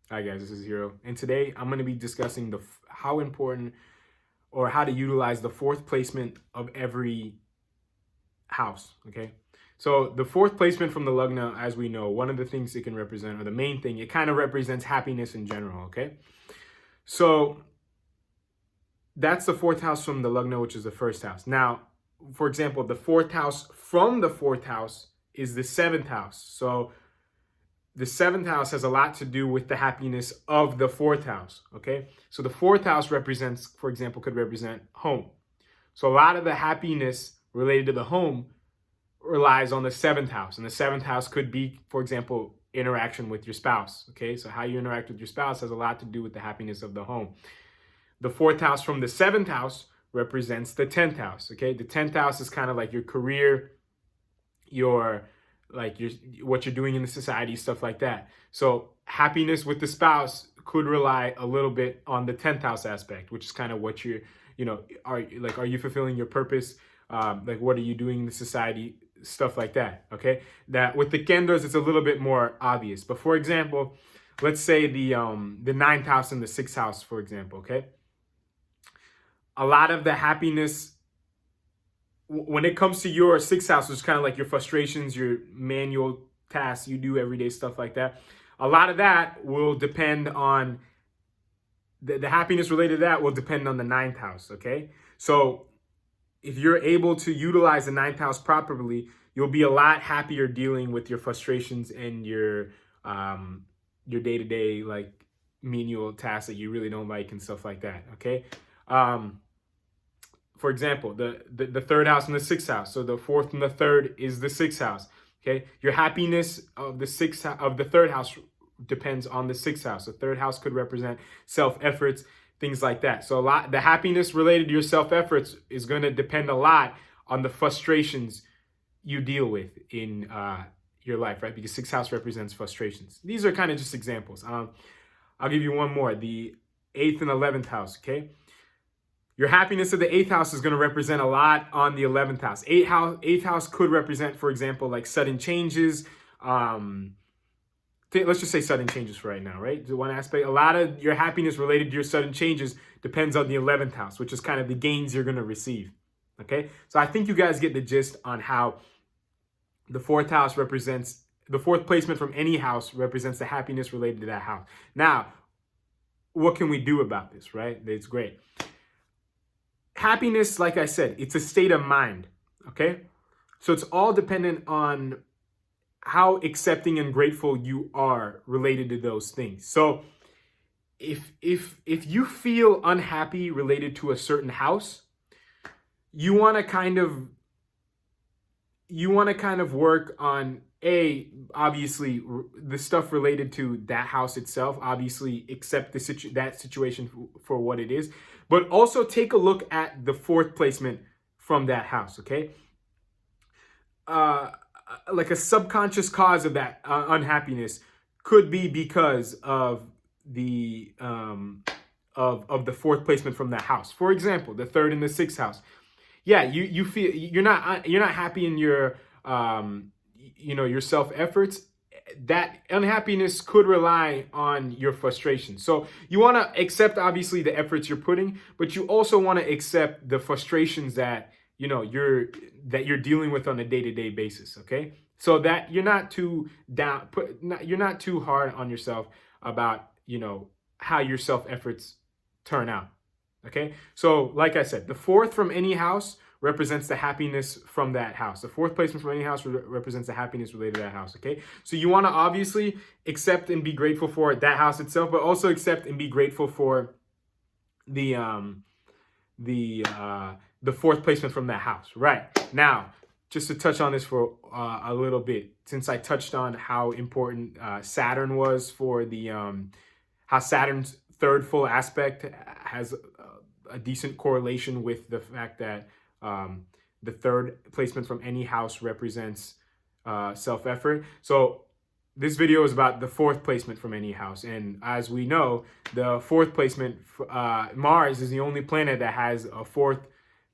Hi guys, this is Hero, and today I'm going to be discussing how important or how to utilize the fourth placement of every house. Okay, so the fourth placement from the Lugna, as we know, one of the things it can represent, or the main thing, it kind of represents happiness in general. Okay, so that's the fourth house from the Lugna, which is the first house. Now, for example, the fourth house from the fourth house is the seventh house. So the seventh house has a lot to do with the happiness of the fourth house. Okay, so the fourth house represents, for example, could represent home. So a lot of the happiness related to the home relies on the seventh house, and the seventh house could be, for example, interaction with your spouse. Okay, so how you interact with your spouse has a lot to do with the happiness of the home. The fourth house from the seventh house represents the 10th house. Okay, the 10th house is kind of like your career, your what you're doing in the society, stuff like that. So happiness with the spouse could rely a little bit on the 10th house aspect, which is kind of what you're, are you fulfilling your purpose? Like, what are you doing in the society? Stuff like that. Okay, that with the Kendras, it's a little bit more obvious. But for example, let's say the ninth house and the sixth house, for example. Okay, a lot of the happiness when it comes to your sixth house, it's kind of like your frustrations, your manual tasks you do everyday, stuff like that. A lot of that will depend on the happiness related to that will depend on the ninth house. Okay, so if you're able to utilize the ninth house properly, you'll be a lot happier dealing with your frustrations and your day-to-day, like, menial tasks that you really don't like and stuff like that. Okay, for example, the third house and the sixth house. So the fourth and the third is the sixth house. Okay, your happiness of the third house depends on the sixth house. The third house could represent self efforts, things like that. So the happiness related to your self efforts is going to depend a lot on the frustrations you deal with in your life, right? Because sixth house represents frustrations. These are kind of just examples. I'll give you one more: the eighth and 11th house. Okay. Your happiness of the eighth house is going to represent a lot on the 11th house. Eighth house could represent, for example, like sudden changes. Let's just say sudden changes for right now, right? The one aspect, a lot of your happiness related to your sudden changes depends on the 11th house, which is kind of the gains you're going to receive. Okay, so I think you guys get the gist on how the fourth house represents, the fourth placement from any house represents the happiness related to that house. Now, what can we do about this, right? It's great. Happiness, like I said, it's a state of mind. Okay, so it's all dependent on how accepting and grateful you are related to those things. So if you feel unhappy related to a certain house, you want to kind of work on obviously the stuff related to that house itself. Obviously accept that situation for what it is, but also take a look at the fourth placement from that house. Okay, like a subconscious cause of that unhappiness could be because of the of the fourth placement from that house. For example, the third and the sixth house. Yeah, you feel you're not happy in your your self efforts. That unhappiness could rely on your frustration. So you want to accept, obviously, the efforts you're putting, but you also want to accept the frustrations that you're dealing with on a day-to-day basis. Okay, so that you're not too you're not too hard on yourself about how your self efforts turn out. Okay, so like I said, the fourth from any house represents the happiness from that house. The fourth placement from any house represents the happiness related to that house. Okay, so you want to obviously accept and be grateful for that house itself, but also accept and be grateful for the fourth placement from that house. Right now, just to touch on this for a little bit, since I touched on how important Saturn was for the how Saturn's third full aspect has a decent correlation with the fact that the third placement from any house represents self-effort. So this video is about the fourth placement from any house. And as we know, the fourth placement, Mars is the only planet that has a fourth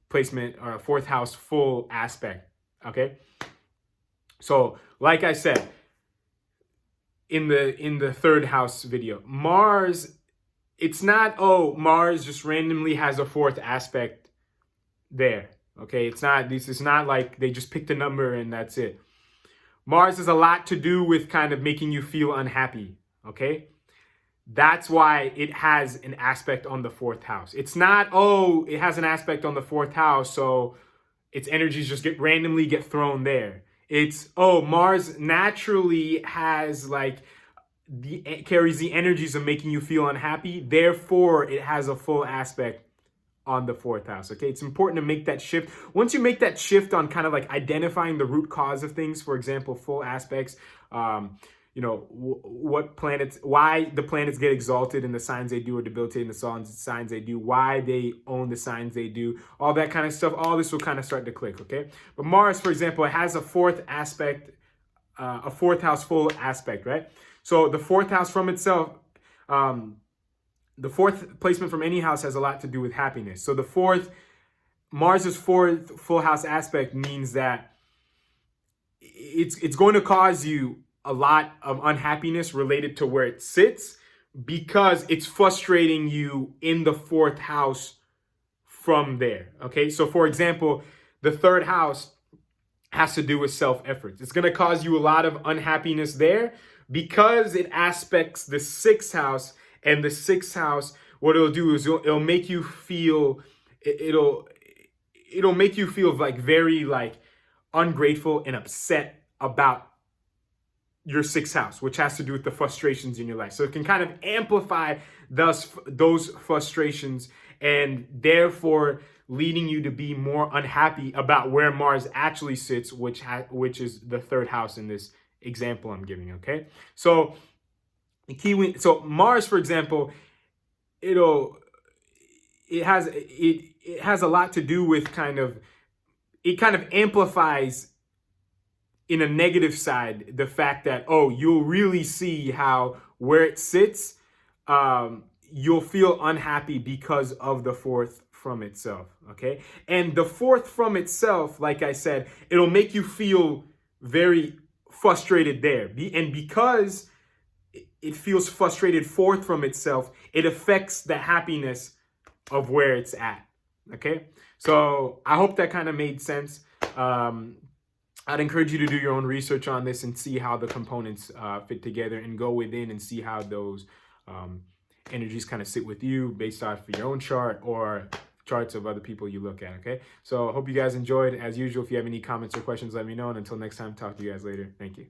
placement or a fourth house full aspect. Okay. So like I said, in the third house video. Mars, it's not, oh, Mars just randomly has a fourth aspect there. Okay, this is not like they just picked a number and that's it. Mars has a lot to do with kind of making you feel unhappy. Okay, that's why it has an aspect on the fourth house. It's not, oh, it has an aspect on the fourth house, so its energies just randomly get thrown there. It's, oh, Mars naturally has like carries the energies of making you feel unhappy. Therefore, it has a full aspect on the fourth house. Okay, it's important to make that shift. Once you make that shift on kind of like identifying the root cause of things, for example, full aspects, you know, what planets, why the planets get exalted in the signs they do or debilitate in the signs they do, why they own the signs they do, all that kind of stuff. All this will kind of start to click. Okay, but Mars, for example, it has a fourth aspect, a fourth house full aspect, right? So the fourth house from itself, the fourth placement from any house has a lot to do with happiness. So Mars's fourth full house aspect means that it's going to cause you a lot of unhappiness related to where it sits, because it's frustrating you in the fourth house from there. Okay, so for example, the third house has to do with self-efforts. It's going to cause you a lot of unhappiness there because it aspects the sixth house. And the sixth house, what it'll do is it'll make you feel, it'll make you feel like very like ungrateful and upset about your sixth house, which has to do with the frustrations in your life. So it can kind of amplify those frustrations, and therefore leading you to be more unhappy about where Mars actually sits, which is the third house in this example I'm giving. Okay, so Mars, for example, it has a lot to do with it kind of amplifies in a negative side the fact that, oh, you'll really see how where it sits, you'll feel unhappy because of the fourth from itself. Okay, and the fourth from itself, like I said, it'll make you feel very frustrated there, and because it feels frustrated forth from itself, it affects the happiness of where it's at. Okay, so I hope that kind of made sense. I'd encourage you to do your own research on this and see how the components fit together, and go within and see how those energies kind of sit with you based off of your own chart or charts of other people you look at. Okay, so I hope you guys enjoyed. As usual, if you have any comments or questions, let me know. And until next time, talk to you guys later. Thank you.